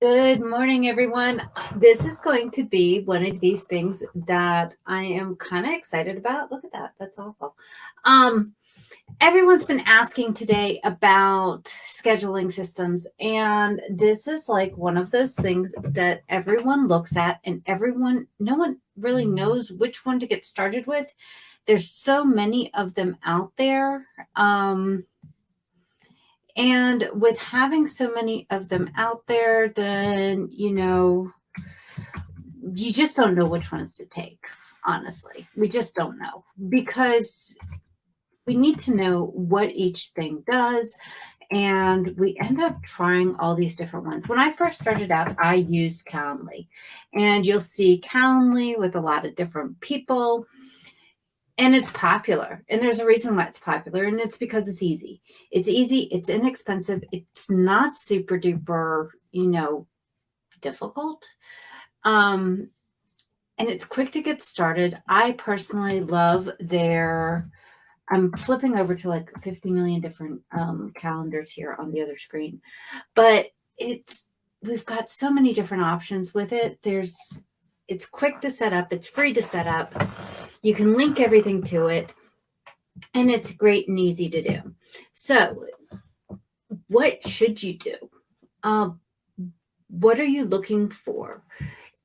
Good morning, everyone. This is going to be one of these things that I am kind of excited about. Look at that. That's awful. Um, Everyone's been asking today about scheduling systems, and this is like one of those things that everyone looks at, and no one really knows which one to get started with. There's so many of them out there. And with having so many of them out there, then, you just don't know which ones to take. Honestly, we just don't know because we need to know what each thing does. And we end up trying all these different ones. When I first started out, I used Calendly, and you'll see Calendly with a lot of different people. And it's popular. And there's a reason why it's popular. And it's because it's easy. It's easy. It's inexpensive. It's not super duper, difficult. And it's quick to get started. I personally love I'm flipping over to like 50 million different calendars here on the other screen. But we've got so many different options with it. It's quick to set up. It's free to set up. You can link everything to it, and it's great and easy to do. So what should you do? What are you looking for?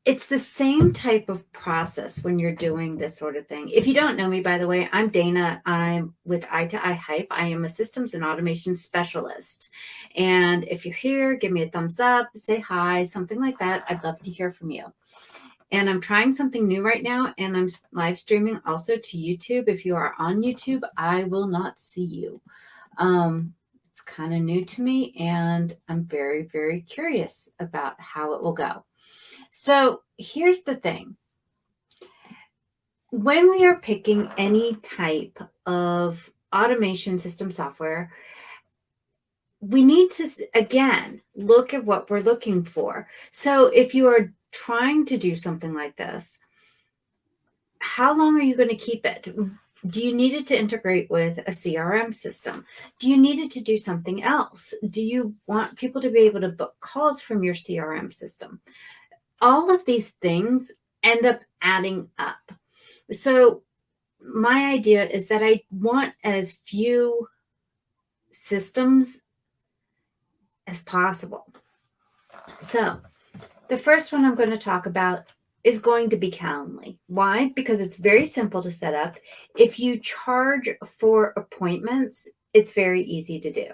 It's the same type of process when you're doing this sort of thing. If you don't know me, by the way, I'm Dana. I'm with Eye to Eye Hype. I am a systems and automation specialist. And if you're here, give me a thumbs up, say hi, something like that. I'd love to hear from you. And I'm trying something new right now, and I'm live streaming also to YouTube. If you are on YouTube, I will not see you. It's kind of new to me, and I'm very, very curious about how it will go. So here's the thing. When we are picking any type of automation system software, we need to, again, look at what we're looking for. So if you are trying to do something like this, how long are you going to keep it? Do you need it to integrate with a CRM system? Do you need it to do something else? Do you want people to be able to book calls from your CRM system? All of these things end up adding up. So my idea is that I want as few systems as possible. So the first one I'm going to talk about is going to be Calendly. Why? Because it's very simple to set up. If you charge for appointments, it's very easy to do.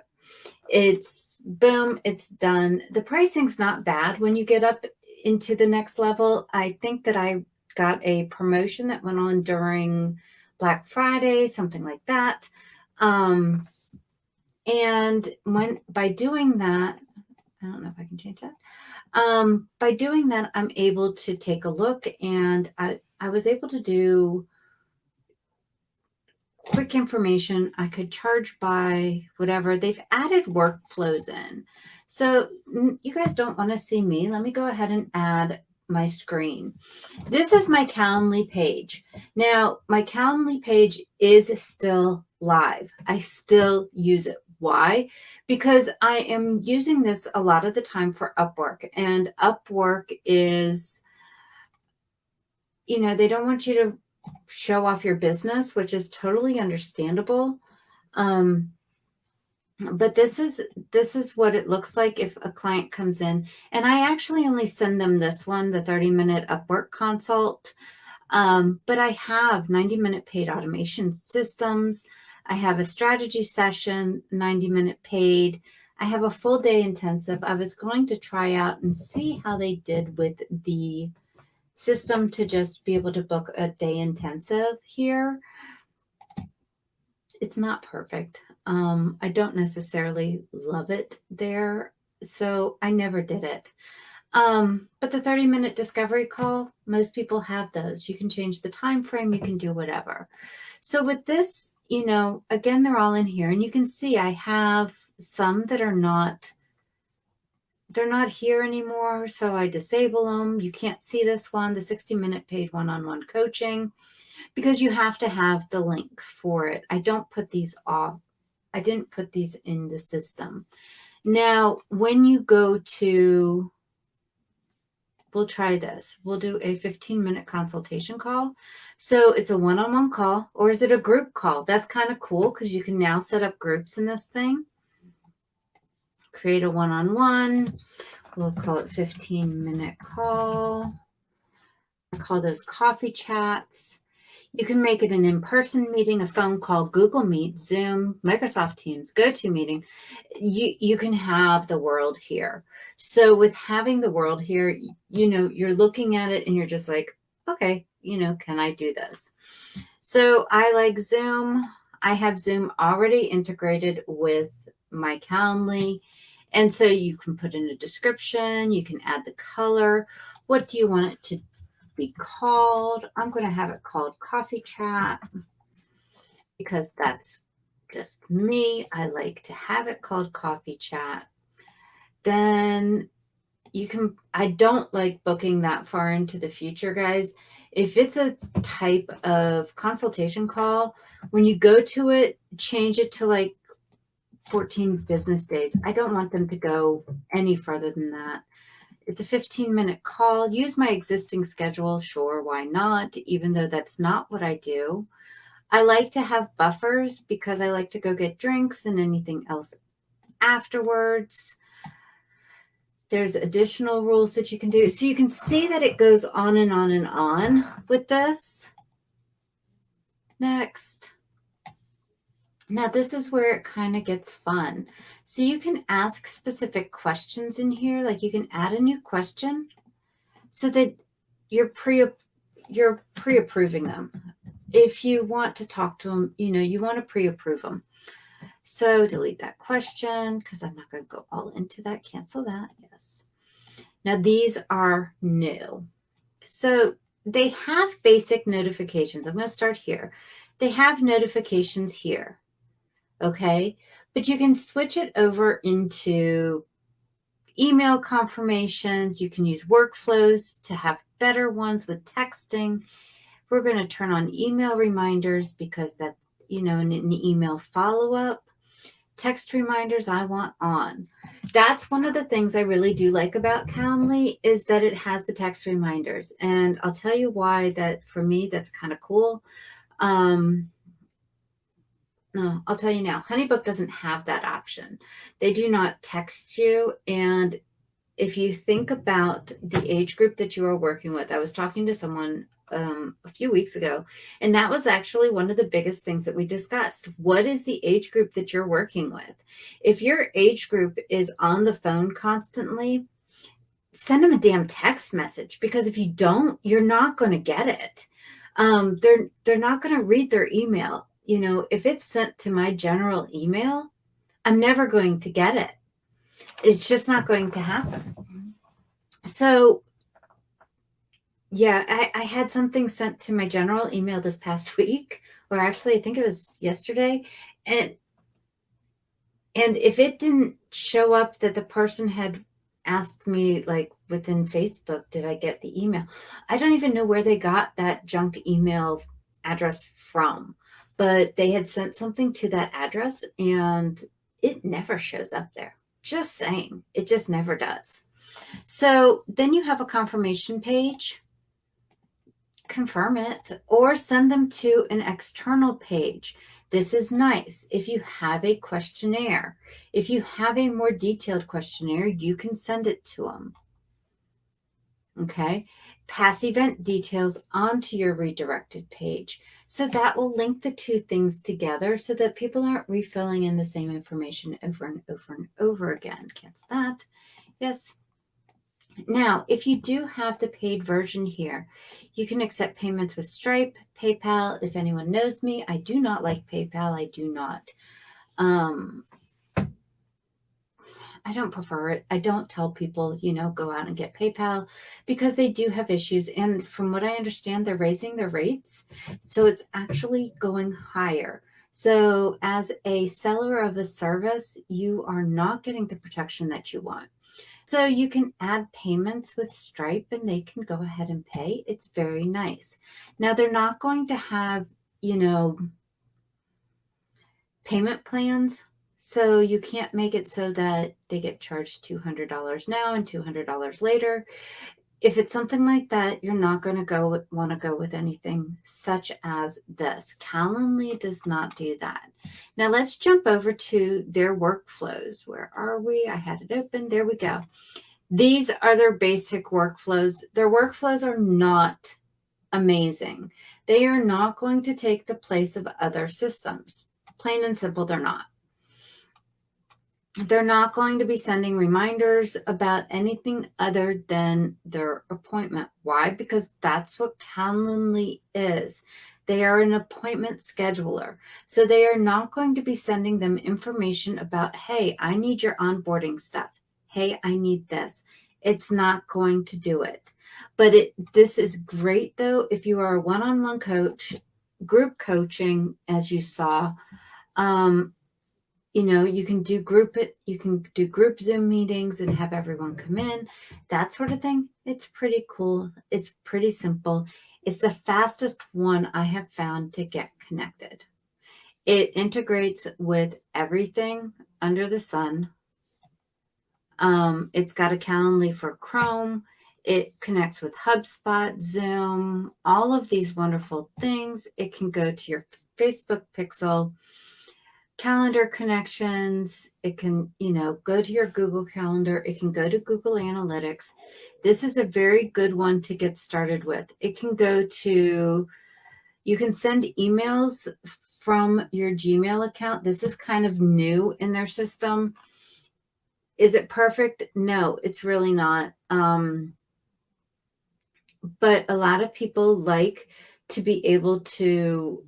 It's boom, it's done. The pricing's not bad when you get up into the next level. I think that I got a promotion that went on during Black Friday, something like that. And by doing that, I don't know if I can change that. By doing that, I'm able to take a look, and I was able to do quick information. I could charge by whatever. They've added workflows in. So you guys don't want to see me. Let me go ahead and add my screen. This is my Calendly page. Now, my Calendly page is still live. I still use it. Why? Because I am using this a lot of the time for Upwork, and Upwork is, they don't want you to show off your business, which is totally understandable. But this is what it looks like if a client comes in, and I actually only send them this one, the 30-minute Upwork consult. But I have 90-minute paid automation systems. I have a strategy session, 90-minute paid. I have a full day intensive. I was going to try out and see how they did with the system to just be able to book a day intensive here. It's not perfect. I don't necessarily love it there, so I never did it. But the 30-minute discovery call, most people have those. You can change the time frame, you can do whatever. So with this, again, they're all in here, and you can see I have some that are not, they're not here anymore, so I disable them. You can't see this one, the 60-minute paid one-on-one coaching, because you have to have the link for it. I don't put these off. I didn't put these in the system. Now, when you go to we'll try this. We'll do a 15-minute consultation call. So it's a one-on-one call, or is it a group call? That's kind of cool because you can now set up groups in this thing. Create a one-on-one. We'll call it 15-minute call. Call those coffee chats. You can make it an in-person meeting, a phone call, Google Meet, Zoom, Microsoft Teams, GoToMeeting. You can have the world here. So with having the world here, you're looking at it and you're just like, okay, can I do this? So I like Zoom. I have Zoom already integrated with my Calendly. And so you can put in a description, you can add the color. What do you want it to be called? I'm going to have it called Coffee Chat because that's just me. I like to have it called Coffee Chat. Then I don't like booking that far into the future, guys. If it's a type of consultation call, when you go to it, change it to like 14 business days. I don't want them to go any further than that. It's a 15-minute call. Use my existing schedule. Sure, why not? Even though that's not what I do. I like to have buffers because I like to go get drinks and anything else afterwards. There's additional rules that you can do. So you can see that it goes on and on and on with this. Next. Now, this is where it kind of gets fun. So you can ask specific questions in here. Like you can add a new question so that you're pre-approving them. If you want to talk to them, you want to pre-approve them. So delete that question because I'm not going to go all into that. Cancel that. Yes. Now, these are new. So they have basic notifications. I'm going to start here. They have notifications here. Okay, but you can switch it over into email confirmations. You can use workflows to have better ones with texting. We're going to turn on email reminders because that, an email follow-up. Text reminders I want on. That's one of the things I really do like about Calendly is that it has the text reminders. And I'll tell you why that for me, that's kind of cool. No, I'll tell you now, Honeybook doesn't have that option. They do not text you. And if you think about the age group that you are working with, I was talking to someone a few weeks ago, and that was actually one of the biggest things that we discussed. What is the age group that you're working with? If your age group is on the phone constantly, send them a damn text message because if you don't, you're not going to get it. They're not going to read their email. If it's sent to my general email, I'm never going to get it. It's just not going to happen. So, yeah, I had something sent to my general email this past week, or actually I think it was yesterday. And if it didn't show up that the person had asked me like within Facebook, did I get the email? I don't even know where they got that junk email address from. But they had sent something to that address and it never shows up there. Just saying, it just never does. So then you have a confirmation page, confirm it, or send them to an external page. This is nice. If you have a questionnaire, if you have a more detailed questionnaire, you can send it to them. Okay. Pass event details onto your redirected page. So that will link the two things together so that people aren't refilling in the same information over and over and over again. Cancel that. Yes. Now, if you do have the paid version here, you can accept payments with Stripe, PayPal. If anyone knows me, I do not like PayPal. I do not. I don't prefer it. I don't tell people, go out and get PayPal because they do have issues. And from what I understand, they're raising their rates. So it's actually going higher. So as a seller of a service, you are not getting the protection that you want. So you can add payments with Stripe and they can go ahead and pay. It's very nice. Now they're not going to have, payment plans. So you can't make it so that they get charged $200 now and $200 later. if it's something like that, you're not going to want to go with anything such as this. Calendly does not do that. Now let's jump over to their workflows. Where are we? I had it open. There we go. These are their basic workflows. Their workflows are not amazing. They are not going to take the place of other systems. Plain and simple, they're not. They're not going to be sending reminders about anything other than their appointment. Why? Because that's what Calendly is. They are an appointment scheduler. So they are not going to be sending them information about, hey, I need your onboarding stuff. Hey, I need this. It's not going to do it. But this is great, though, if you are a one-on-one coach, group coaching, as you saw. You can do group Zoom meetings and have everyone come in, that sort of thing. It's pretty cool. It's pretty simple. It's the fastest one I have found to get connected. It integrates with everything under the sun. It's got a Calendly for Chrome. It connects with HubSpot, Zoom, all of these wonderful things. It can go to your Facebook Pixel, calendar connections. It can, go to your Google Calendar. It can go to Google Analytics. This is a very good one to get started with. It can go to, you can send emails from your Gmail account. This is kind of new in their system. Is it perfect? No, it's really not. But a lot of people like to be able to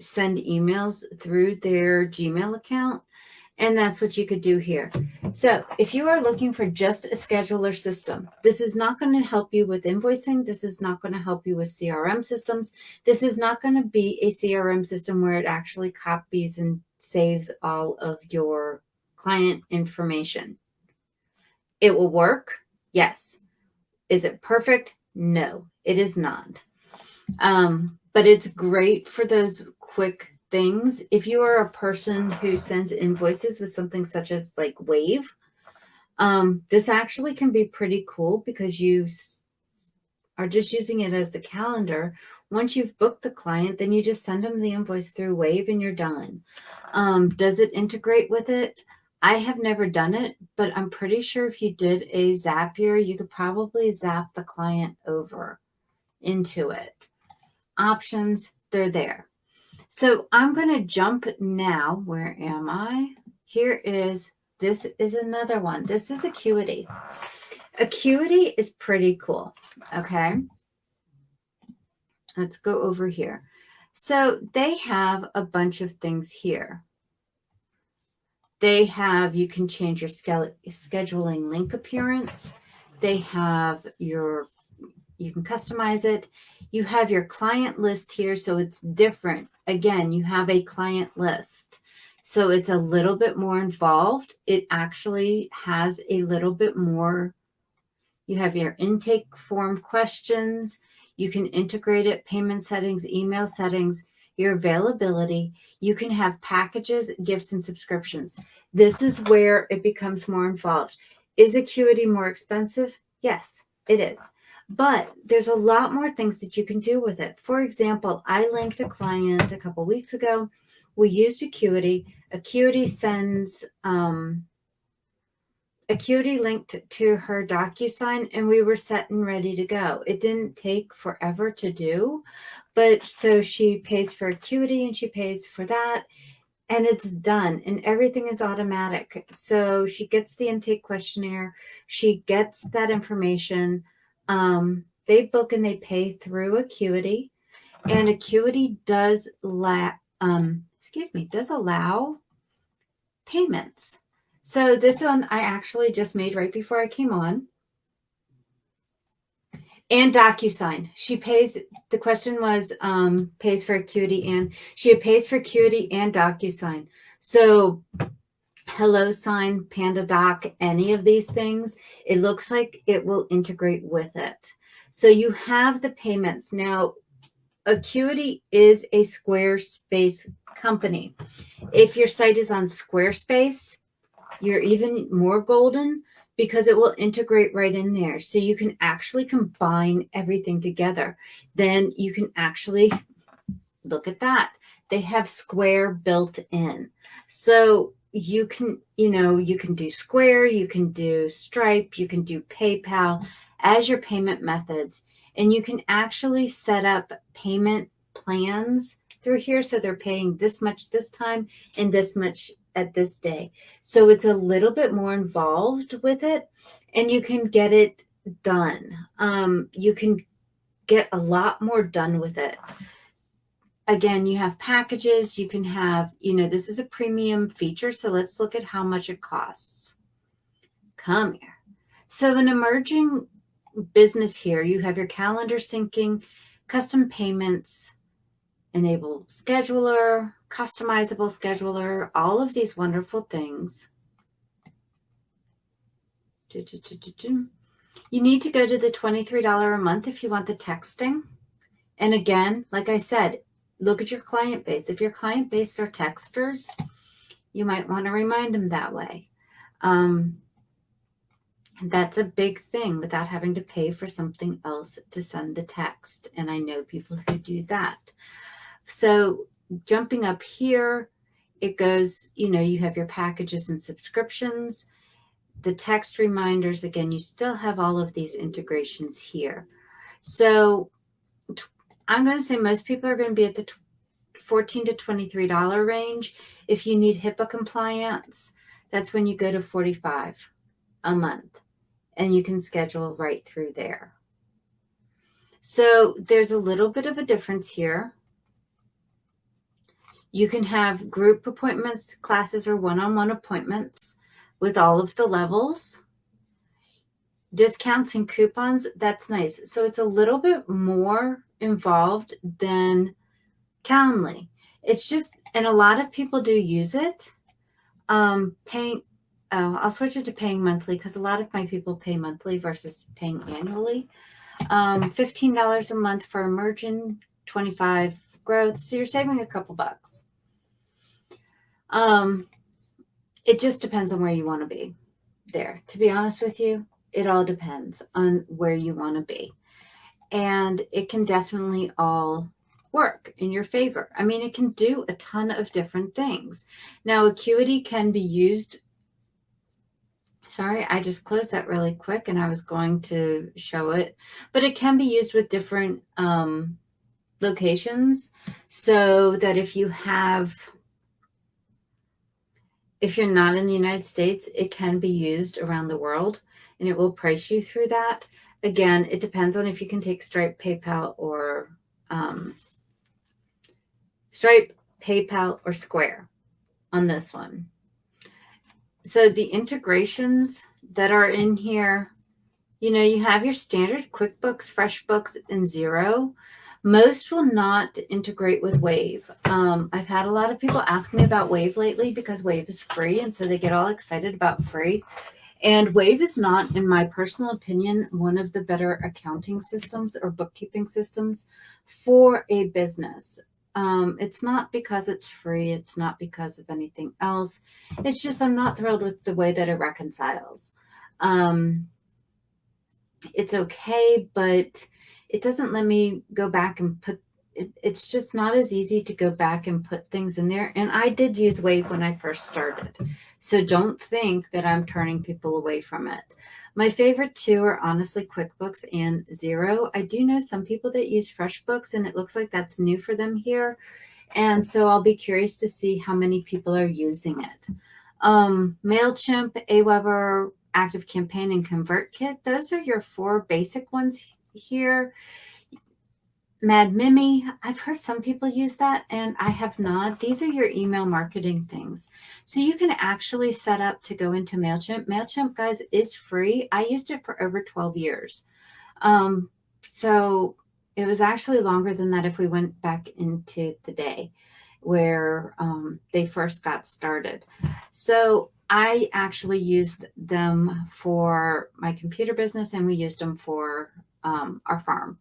send emails through their Gmail account, and that's what you could do here. So if you are looking for just a scheduler system, this is not going to help you with invoicing. This is not going to help you with CRM systems. This is not going to be a CRM system where it actually copies and saves all of your client information. It will work, yes. Is it perfect? No, it is not. But it's great for those quick things. If you are a person who sends invoices with something such as like Wave, this actually can be pretty cool because you are just using it as the calendar. Once you've booked the client, then you just send them the invoice through Wave and you're done. Does it integrate with it? I have never done it, but I'm pretty sure if you did a Zapier, you could probably zap the client over into it. Options, they're there. So I'm going to jump now. Where am I? This is another one. This is Acuity. Acuity is pretty cool. Okay. Let's go over here. So they have a bunch of things here. They have, you can change your scheduling link appearance. They have you can customize it. You have your client list here, so it's different. Again, you have a client list. So it's a little bit more involved. It actually has a little bit more. You have your intake form questions. You can integrate it, payment settings, email settings, your availability. You can have packages, gifts, and subscriptions. This is where it becomes more involved. Is Acuity more expensive? Yes, it is. But there's a lot more things that you can do with it. For example, I linked a client a couple weeks ago. We used Acuity. Acuity sends, Acuity linked to her DocuSign, and we were set and ready to go. It didn't take forever to do, but so she pays for Acuity and she pays for that, and it's done, and everything is automatic. So she gets the intake questionnaire, she gets that information. They book and they pay through Acuity, and Acuity does allow payments. So this one I actually just made right before I came on. And DocuSign. She pays, the question was, pays for Acuity, and she pays for Acuity and DocuSign. So HelloSign, PandaDoc, any of these things, it looks like it will integrate with it. So you have the payments. Now, Acuity is a Squarespace company. If your site is on Squarespace, you're even more golden because it will integrate right in there. So you can actually combine everything together. Then you can actually look at that. They have Square built in. So you can, you can do Square, you can do Stripe, you can do PayPal as your payment methods. And you can actually set up payment plans through here. So they're paying this much this time and this much at this day. So it's a little bit more involved with it, and you can get it done. You can get a lot more done with it. Again, you have packages, you can have, this is a premium feature. So let's look at how much it costs. Come here. So an emerging business here, you have your calendar syncing, custom payments, enable scheduler, customizable scheduler, all of these wonderful things. You need to go to the $23 a month if you want the texting. And again, like I said, look at your client base. If your client base are texters, you might want to remind them that way. That's a big thing without having to pay for something else to send the text. And I know people who do that. So jumping up here, it goes, you have your packages and subscriptions, the text reminders. Again, you still have all of these integrations here. So I'm going to say most people are going to be at the $14 to $23 range. If you need HIPAA compliance, that's when you go to $45 a month, and you can schedule right through there. So there's a little bit of a difference here. You can have group appointments, classes, or one-on-one appointments with all of the levels. Discounts and coupons, that's nice. So it's a little bit more involved than Calendly. It's just, and a lot of people do use it. I'll switch it to paying monthly because a lot of my people pay monthly versus paying annually. $15 a month for emerging, $25 growth. So you're saving a couple bucks. It just depends on where you want to be there. To be honest with you, it all depends on where you want to be. And it can definitely all work in your favor. I mean, it can do a ton of different things. Now, Acuity can be used. Sorry, I just closed that really quick and I was going to show it, but it can be used with different locations, so that if you're not in the United States, it can be used around the world and it will price you through that. Again, it depends on if you can take Stripe, PayPal, or Square on this one. So the integrations that are in here, you have your standard QuickBooks, FreshBooks, and Xero. Most will not integrate with Wave. I've had a lot of people ask me about Wave lately because Wave is free, and so they get all excited about free. And Wave is not, in my personal opinion, one of the better accounting systems or bookkeeping systems for a business. It's not because it's free. It's not because of anything else. It's just I'm not thrilled with the way that it reconciles. It's okay, but it doesn't let me go back and put it's just not as easy to go back and put things in there. And I did use Wave when I first started. So don't think that I'm turning people away from it. My favorite two are honestly QuickBooks and Xero. I do know some people that use FreshBooks, and it looks like that's new for them here. And so I'll be curious to see how many people are using it. MailChimp, Aweber, ActiveCampaign, and ConvertKit. Those are your 4 basic ones here. MadMimi, I've heard some people use that, and I have not. These are your email marketing things. So you can actually set up to go into MailChimp. MailChimp, guys, is free. I used it for over 12 years. So it was actually longer than that if we went back into the day where they first got started. So I actually used them for my computer business, and we used them for our farm.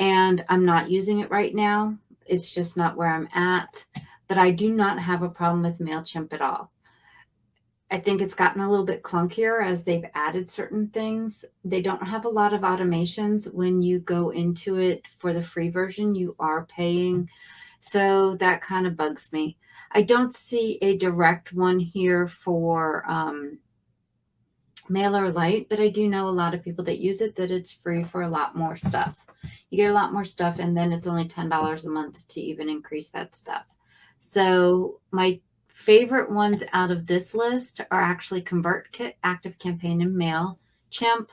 And I'm not using it right now. It's just not where I'm at. But I do not have a problem with MailChimp at all. I think it's gotten a little bit clunkier as they've added certain things. They don't have a lot of automations. When you go into it for the free version, you are paying. So that kind of bugs me. I don't see a direct one here for MailerLite, but I do know a lot of people that use it, that it's free for a lot more stuff. You get a lot more stuff, and then it's only $10 a month to even increase that stuff. So my favorite ones out of this list are actually ConvertKit, ActiveCampaign, and MailChimp.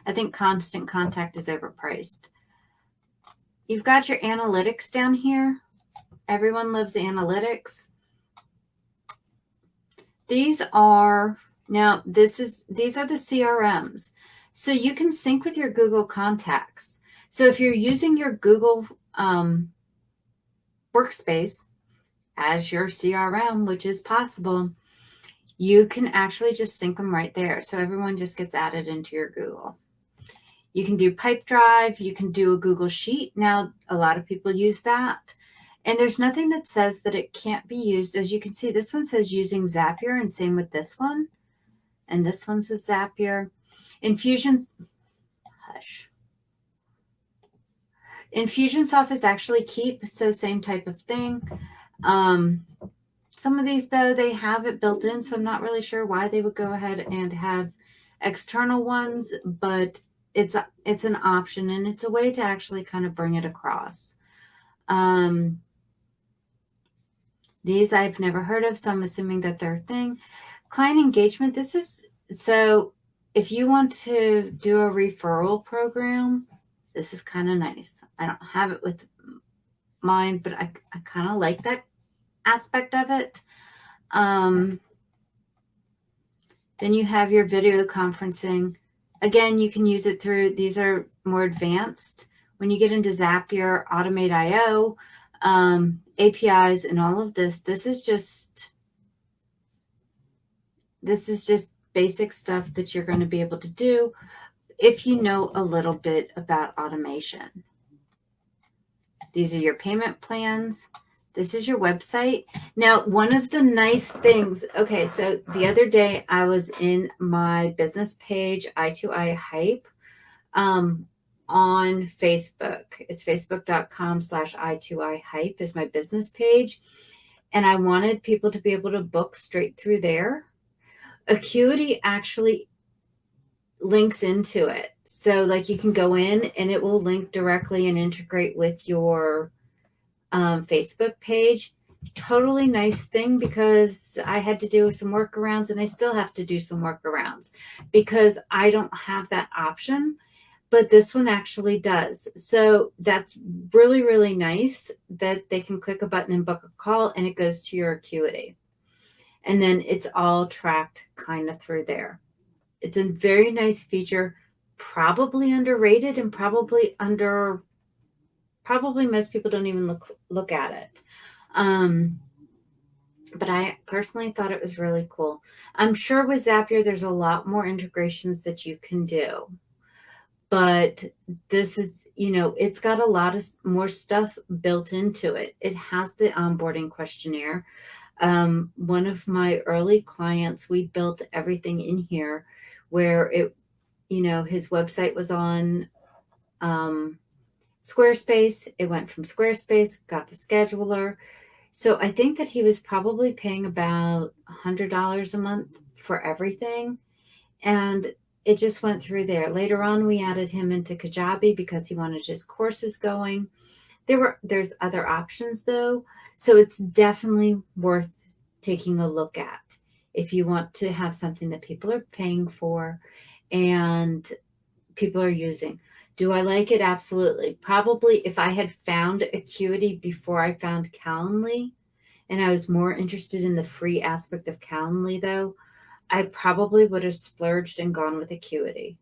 I think Constant Contact is overpriced. You've got your analytics down here. Everyone loves analytics. These are these are the CRMs. So you can sync with your Google contacts. So if you're using your Google workspace as your CRM, which is possible, you can actually just sync them right there. So everyone just gets added into your Google. You can do Pipedrive. You can do a Google Sheet. Now, a lot of people use that. And there's nothing that says that it can't be used. As you can see, this one says using Zapier, and same with this one. And this one's with Zapier. Infusionsoft is actually Keep, so same type of thing. Some of these, though, they have it built in, so I'm not really sure why they would go ahead and have external ones, but it's an option, and it's a way to actually kind of bring it across. These I've never heard of, so I'm assuming that they're a thing. Client engagement, so if you want to do a referral program, this is kind of nice. I don't have it with mine, but I kind of like that aspect of it. Then you have your video conferencing. Again, you can use it through, these are more advanced. When you get into Zapier, Automate.io, APIs, and all of this, this is just basic stuff that you're going to be able to do if you know a little bit about automation. These are your payment plans. This is your website. Now, one of the nice things, okay, so the other day I was in my business page, I2I Hype, on Facebook. It's facebook.com/I2I Hype is my business page. And I wanted people to be able to book straight through there. Acuity actually links into it. So like you can go in and it will link directly and integrate with your Facebook page. Totally nice thing, because I had to do some workarounds, and I still have to do some workarounds because I don't have that option, but this one actually does. So that's really, really nice that they can click a button and book a call, and it goes to your Acuity. And then it's all tracked kind of through there. It's a very nice feature, probably underrated, and probably most people don't even look at it. But I personally thought it was really cool. I'm sure with Zapier, there's a lot more integrations that you can do. But this is, it's got a lot of more stuff built into it. It has the onboarding questionnaire. One of my early clients, we built everything in here where his website was on Squarespace. It went from Squarespace, got the scheduler. So I think that he was probably paying about $100 a month for everything. And it just went through there. Later on, we added him into Kajabi because he wanted his courses going. There's other options though. So it's definitely worth taking a look at if you want to have something that people are paying for and people are using. Do I like it? Absolutely. Probably if I had found Acuity before I found Calendly, and I was more interested in the free aspect of Calendly though, I probably would have splurged and gone with Acuity.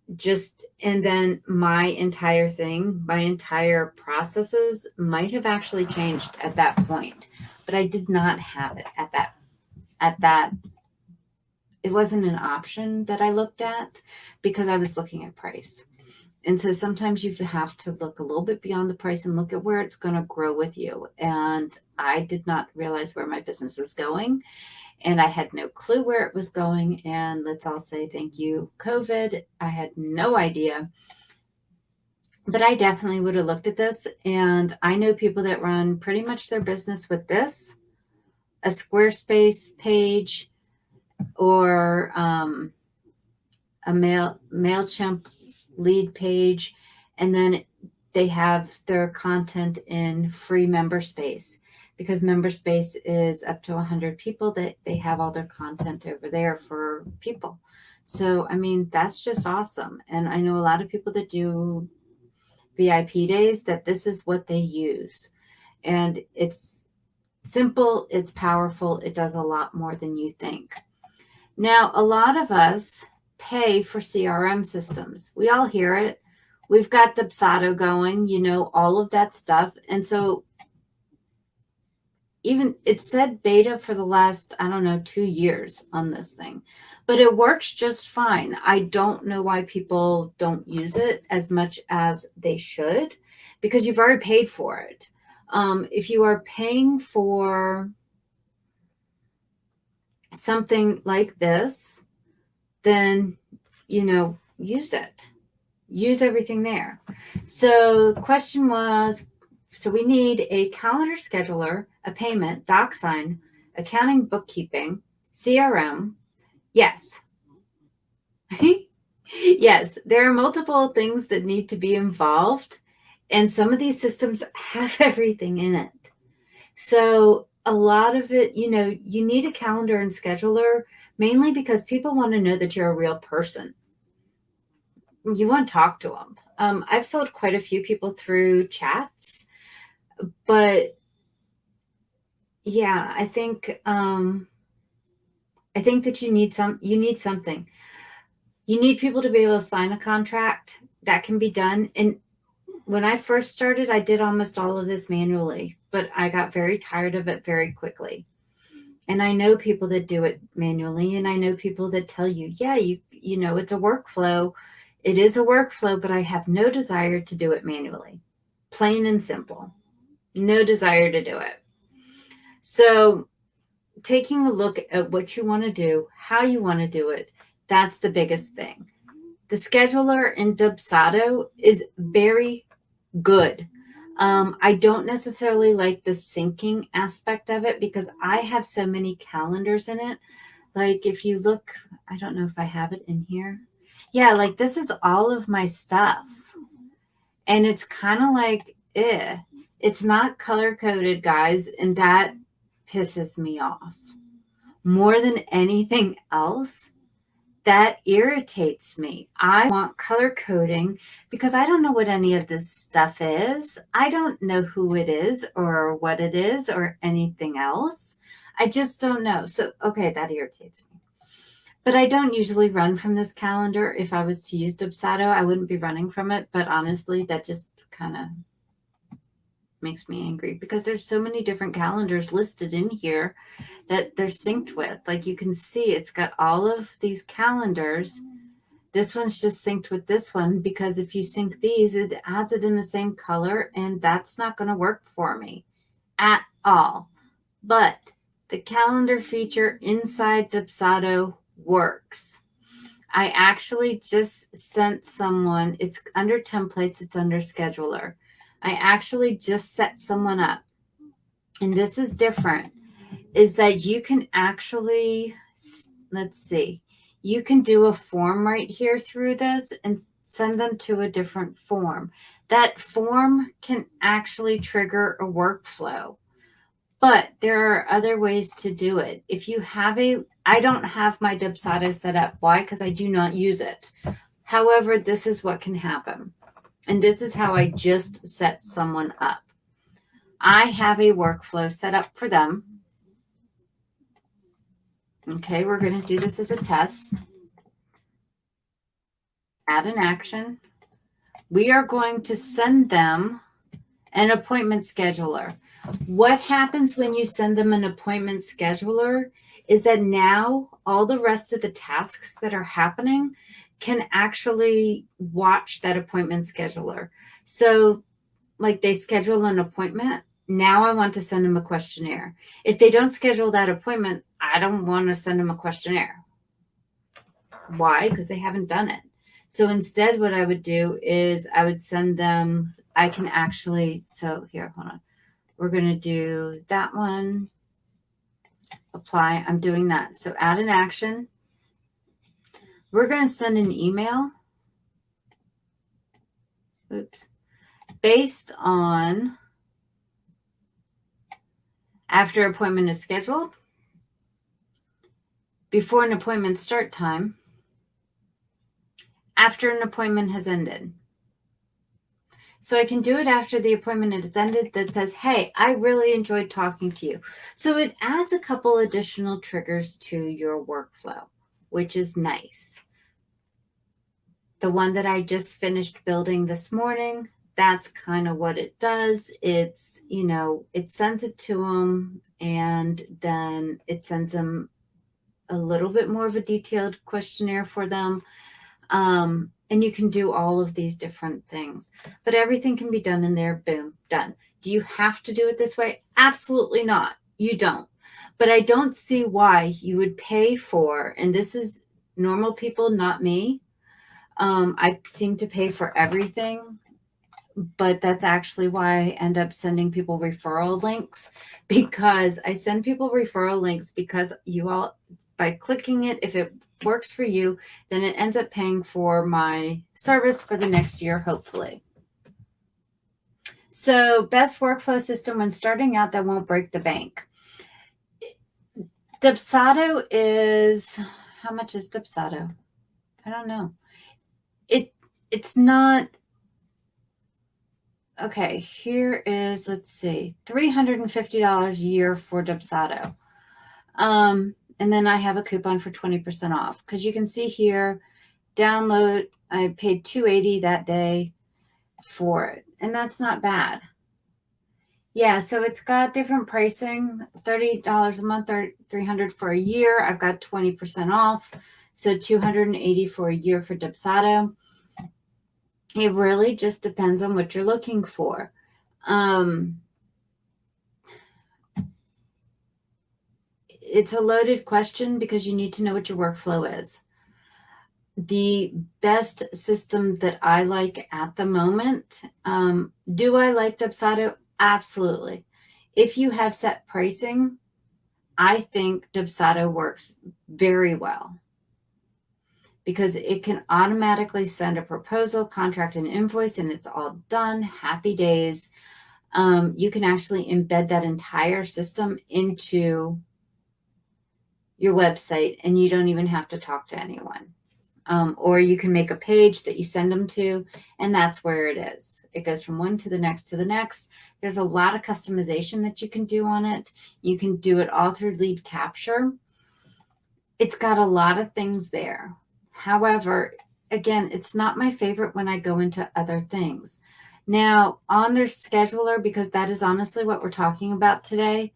And then my entire processes might have actually changed at that point, but I did not have it at that. It wasn't an option that I looked at because I was looking at price. And so sometimes you have to look a little bit beyond the price and look at where it's going to grow with you. And I did not realize where my business was going, and I had no clue where it was going. And let's all say thank you, COVID. I had no idea. But I definitely would have looked at this, and I know people that run pretty much their business with this, a Squarespace page, or a MailChimp lead page, and then they have their content in free member space, because member space is up to 100 people that they have all their content over there for people. So, I mean, that's just awesome. And I know a lot of people that do VIP days that this is what they use. And it's simple, it's powerful, it does a lot more than you think. Now, a lot of us pay for CRM systems. We all hear it. We've got Dubsado going, all of that stuff. And so even it said beta for the last, 2 years on this thing, but it works just fine. I don't know why people don't use it as much as they should, because you've already paid for it. If you are paying for something like this, then, use it. Use everything there. So the question was, so we need a calendar scheduler, a payment, DocSign, accounting, bookkeeping, CRM. Yes. Yes, there are multiple things that need to be involved, and some of these systems have everything in it. So a lot of it, you need a calendar and scheduler mainly because people want to know that you're a real person. You want to talk to them. I've sold quite a few people through chats, but yeah, I think that you need something. You need people to be able to sign a contract. That can be done. And when I first started, I did almost all of this manually, but I got very tired of it very quickly. And I know people that do it manually, and I know people that tell you, yeah, it's a workflow. It is a workflow, but I have no desire to do it manually. Plain and simple. No desire to do it. So taking a look at what you want to do, how you want to do it, that's the biggest thing. The scheduler in Dubsado is very good. I don't necessarily like the syncing aspect of it because I have so many calendars in it. Like if you look, I don't know if I have it in here. Yeah, like this is all of my stuff. And it's kind of like, it's not color coded, guys. And that pisses me off more than anything else. That irritates me. I want color coding because I don't know what any of this stuff is. I don't know who it is or what it is or anything else. I just don't know. So, okay, that irritates me. But I don't usually run from this calendar. If I was to use Dubsado, I wouldn't be running from it. But honestly, that just kind of makes me angry because there's so many different calendars listed in here that they're synced with. Like you can see, it's got all of these calendars. This one's just synced with this one because if you sync these, it adds it in the same color, and that's not going to work for me at all. But the calendar feature inside Dubsado works. I actually just sent someone, it's under templates, it's under scheduler. I actually just set someone up, and this is different, is that you can actually, let's see, you can do a form right here through this and send them to a different form. That form can actually trigger a workflow, but there are other ways to do it. If you have I don't have my Dubsado set up. Why? Because I do not use it. However, this is what can happen. And this is how I just set someone up. I have a workflow set up for them. Okay, we're going to do this as a test. Add an action. We are going to send them an appointment scheduler. What happens when you send them an appointment scheduler is that now all the rest of the tasks that are happening can actually watch that appointment scheduler. So like they schedule an appointment Now I want to send them a questionnaire. If they don't schedule that appointment, I don't want to send them a questionnaire. Why? Because they haven't done it. So instead, what I would do is I would send them, I can actually, so here, hold on. We're going to do that one. Apply. I'm doing that. So add an action. We're going to send an email. Oops. Based on after appointment is scheduled, before an appointment start time, after an appointment has ended. So I can do it after the appointment has ended that says, hey, I really enjoyed talking to you. So it adds a couple additional triggers to your workflow, which is nice. The one that I just finished building this morning, that's kind of what it does. It's, it sends it to them, and then it sends them a little bit more of a detailed questionnaire for them. And you can do all of these different things, but everything can be done in there. Boom, done. Do you have to do it this way? Absolutely not. You don't. But I don't see why you would pay for, and this is normal people, not me. I seem to pay for everything, but that's actually why I end up sending people referral links, because I send people referral links because you all, by clicking it, if it works for you, then it ends up paying for my service for the next year, hopefully. So best workflow system when starting out that won't break the bank. Dubsado is, how much is Dubsado? I don't know. It's not, okay, here is, let's see, $350 a year for Dubsado. And then I have a coupon for 20% off, because you can see here, download, I paid $280 that day for it, and that's not bad. Yeah, so it's got different pricing, $30 a month or $300 for a year. I've got 20% off, so $280 for a year for Dubsado. It really just depends on what you're looking for. It's a loaded question because you need to know what your workflow is. The best system that I like at the moment, do I like Dubsado? Absolutely. If you have set pricing, I think Dubsado works very well, because it can automatically send a proposal, contract, and invoice, and it's all done. Happy days. You can actually embed that entire system into your website, and you don't even have to talk to anyone. Or you can make a page that you send them to, and that's where it is. It goes from one to the next to the next. There's a lot of customization that you can do on it. You can do it all through lead capture. It's got a lot of things there. However, again, it's not my favorite when I go into other things. Now, on their scheduler, because that is honestly what we're talking about today,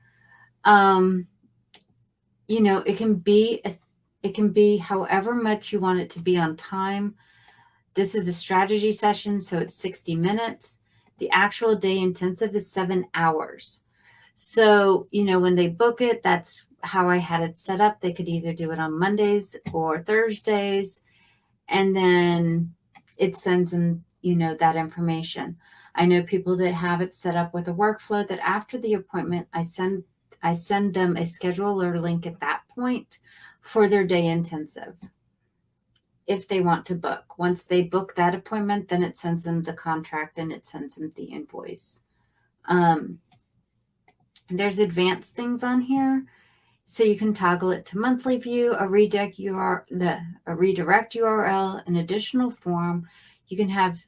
it can be however much you want it to be on time. This is a strategy session, so it's 60 minutes. The actual day intensive is 7 hours. So, when they book it, that's how I had it set up. They could either do it on Mondays or Thursdays, and then it sends them, that information. I know people that have it set up with a workflow that after the appointment, I send them a scheduler link at that point for their day intensive, if they want to book. Once they book that appointment, then it sends them the contract and it sends them the invoice. There's advanced things on here, so you can toggle it to monthly view, a redirect URL, an additional form. You can have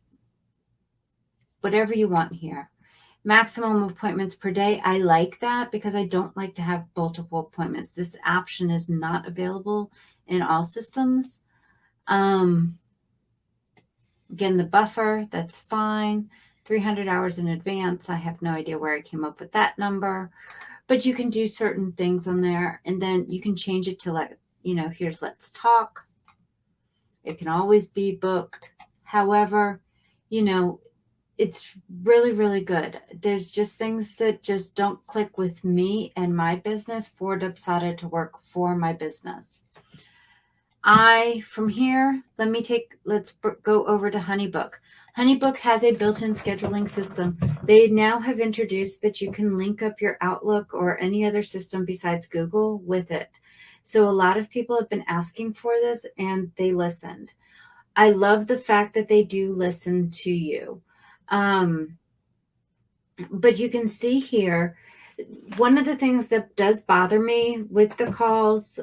whatever you want here. Maximum appointments per day. I like that because I don't like to have multiple appointments. This option is not available in all systems. Again, the buffer, that's fine. 300 hours in advance. I have no idea where I came up with that number, but you can do certain things on there, and then you can change it to here's let's talk. It can always be booked. However, it's really, really good. There's just things that just don't click with me and my business for Dubsado to work for my business. From here, let's go over to Honeybook. Honeybook has a built-in scheduling system. They now have introduced that you can link up your Outlook or any other system besides Google with it. So a lot of people have been asking for this and they listened. I love the fact that they do listen to you. But you can see here, one of the things that does bother me with the calls,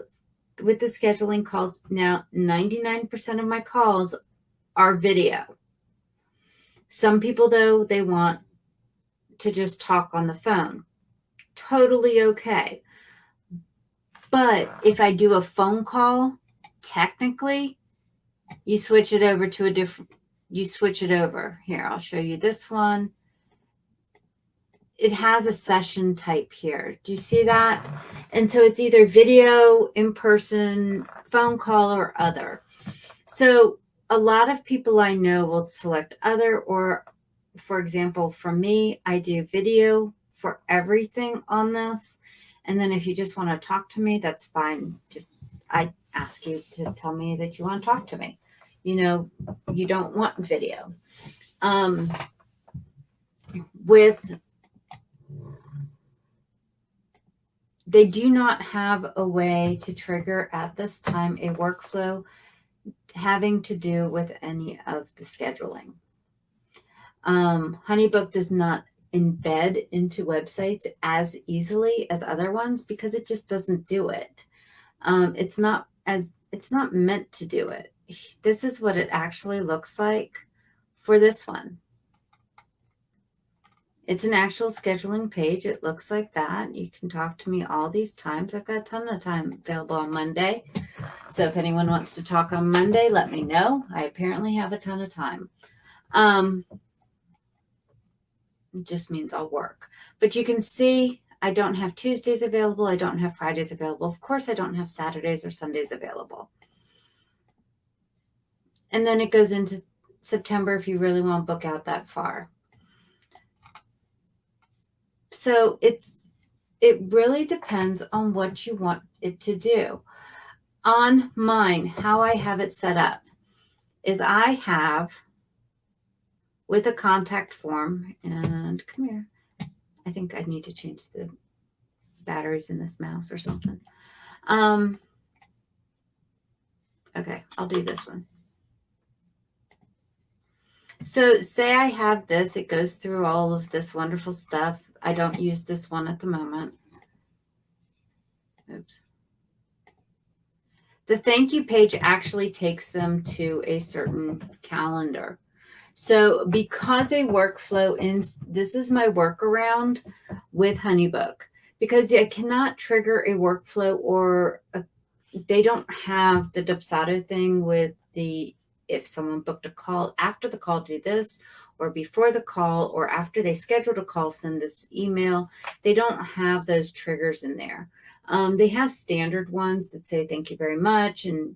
with the scheduling calls, now 99% of my calls are video. Some people, though, they want to just talk on the phone. Totally okay. But if I do a phone call, technically, you switch it over to you switch it over. Here, I'll show you this one. It has a session type here. Do you see that? And so it's either video, in-person, phone call, or other. So a lot of people I know will select other, or for example, for me, I do video for everything on this. And then if you just want to talk to me, that's fine. I ask you to tell me that you want to talk to me. You know, you don't want video. They do not have a way to trigger at this time a workflow having to do with any of the scheduling. Honeybook does not embed into websites as easily as other ones because it just doesn't do it. It's not meant to do it. This is what it actually looks like for this one. It's an actual scheduling page. It looks like that. You can talk to me all these times. I've got a ton of time available on Monday. So if anyone wants to talk on Monday, let me know. I apparently have a ton of time. It just means I'll work. But you can see I don't have Tuesdays available. I don't have Fridays available. Of course, I don't have Saturdays or Sundays available. And then it goes into September if you really want to book out that far. So it really depends on what you want it to do. On mine, how I have it set up is I have with a contact form, and come here. I think I need to change the batteries in this mouse or something. Okay, I'll do this one. So say I have this, it goes through all of this wonderful stuff. I don't use this one at the moment. Oops. The thank you page actually takes them to a certain calendar. So because a workflow this is my workaround with Honeybook, because I cannot trigger a workflow they don't have the Dubsado thing with if someone booked a call, after the call, do this, or before the call, or after they scheduled a call, send this email. They don't have those triggers in there. They have standard ones that say thank you very much and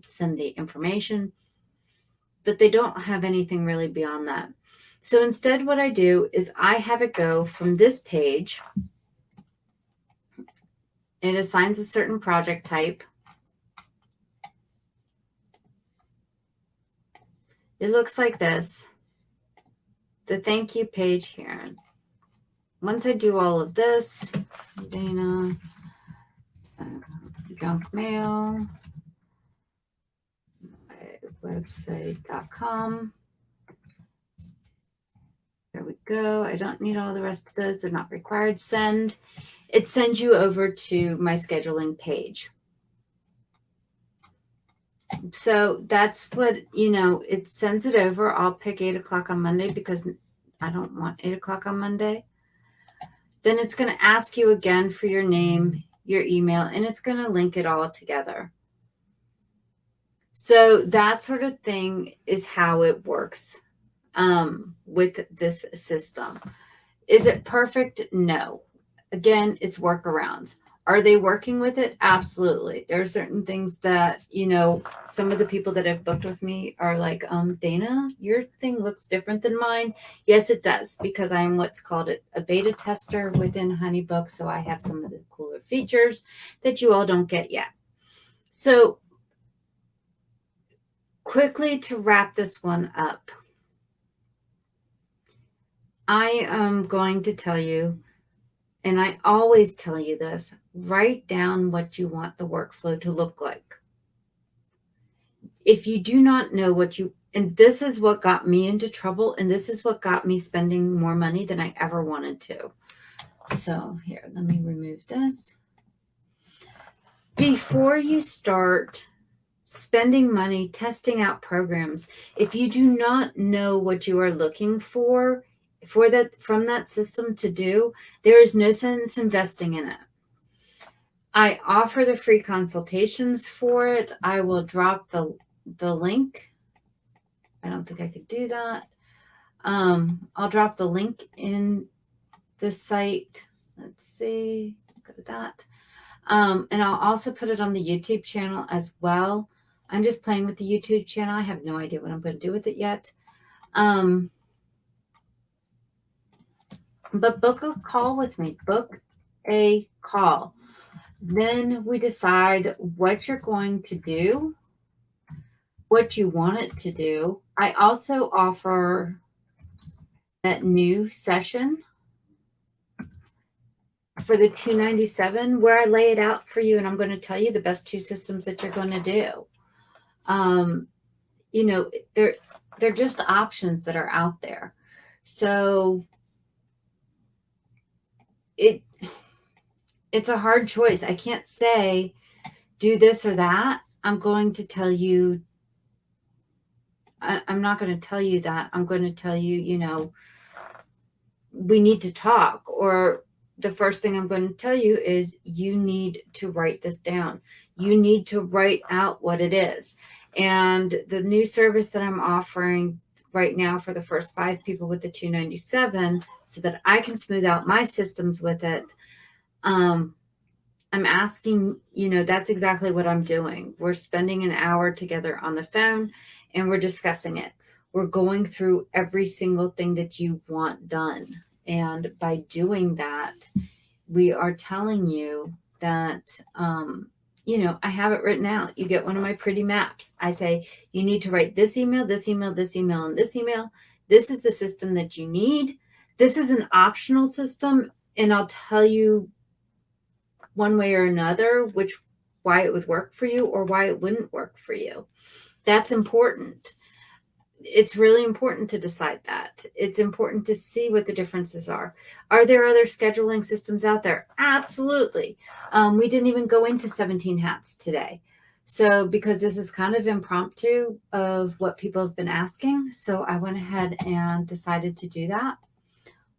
send the information, but they don't have anything really beyond that. So instead what I do is I have it go from this page. It assigns a certain project type. It looks like this. The thank you page here. Once I do all of this, Dana, junk mail, website.com. There we go. I don't need all the rest of those. They're not required. Send. It sends you over to my scheduling page. So that's what, it sends it over. I'll pick 8 o'clock on Monday because I don't want 8 o'clock on Monday. Then it's going to ask you again for your name, your email, and it's going to link it all together. So that sort of thing is how it works with this system. Is it perfect? No. Again, it's workarounds. Are they working with it? Absolutely. There are certain things that, some of the people that have booked with me are like, Dana, your thing looks different than mine. Yes, it does, because I am what's called a beta tester within Honeybook. So I have some of the cooler features that you all don't get yet. So quickly to wrap this one up, I am going to tell you, and I always tell you this, write down what you want the workflow to look like. If you do not know and this is what got me into trouble, and this is what got me spending more money than I ever wanted to. So here, let me remove this. Before you start spending money testing out programs, if you do not know what you are looking for from that system to do, there is no sense investing in it. I offer the free consultations for it. I will drop the link. I don't think I could do that. I'll drop the link in the site. Let's see, go to that. And I'll also put it on the YouTube channel as well. I'm just playing with the YouTube channel. I have no idea what I'm going to do with it yet. But book a call with me. Book a call. Then we decide what you're going to do, what you want it to do. I also offer that new session for the $297 where I lay it out for you, and I'm going to tell you the best 2 systems that you're going to do. They're just options that are out there. So it's a hard choice. I can't say do this or that. I'm going to tell you, I'm not going to tell you that. I'm going to tell you, we need to talk, or the first thing I'm going to tell you is you need to write this down. You need to write out what it is. And the new service that I'm offering right now for the first 5 people with the $297, so that I can smooth out my systems with it. I'm asking, that's exactly what I'm doing. We're spending an hour together on the phone and we're discussing it. We're going through every single thing that you want done. And by doing that, we are telling you that, I have it written out. You get one of my pretty maps. I say, you need to write this email, this email, this email, and this email. This is the system that you need. This is an optional system. And I'll tell you one way or another why it would work for you or why it wouldn't work for you. That's important. It's really important to decide that. It's important to see what the differences are. Are there other scheduling systems out there? Absolutely. We didn't even go into 17 hats today. So because this is kind of impromptu of what people have been asking, so I went ahead and decided to do that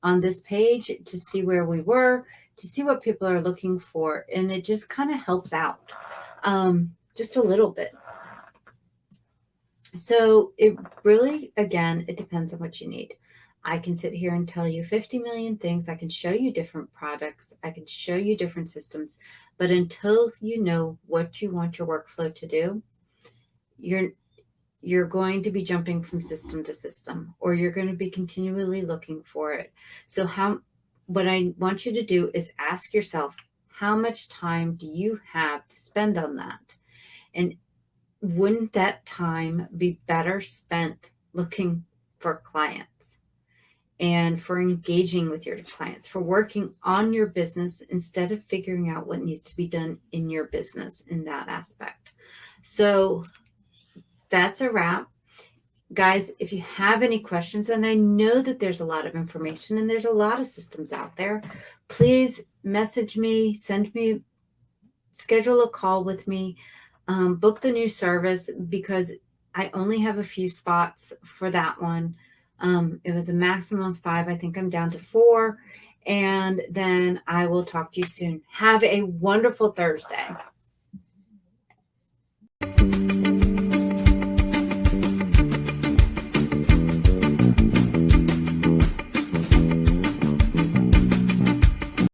on this page to see where we were, to see what people are looking for. And it just kind of helps out just a little bit. So it really, again, it depends on what you need. I can sit here and tell you 50 million things. I can show you different products. I can show you different systems. But until you know what you want your workflow to do, you're going to be jumping from system to system, or you're going to be continually looking for it. So what I want you to do is ask yourself, how much time do you have to spend on that? And wouldn't that time be better spent looking for clients and for engaging with your clients, for working on your business instead of figuring out what needs to be done in your business in that aspect? So that's a wrap. Guys, if you have any questions, and I know that there's a lot of information and there's a lot of systems out there, please message me, schedule a call with me. Book the new service, because I only have a few spots for that one. It was a maximum of 5. I think I'm down to 4. And then I will talk to you soon. Have a wonderful Thursday.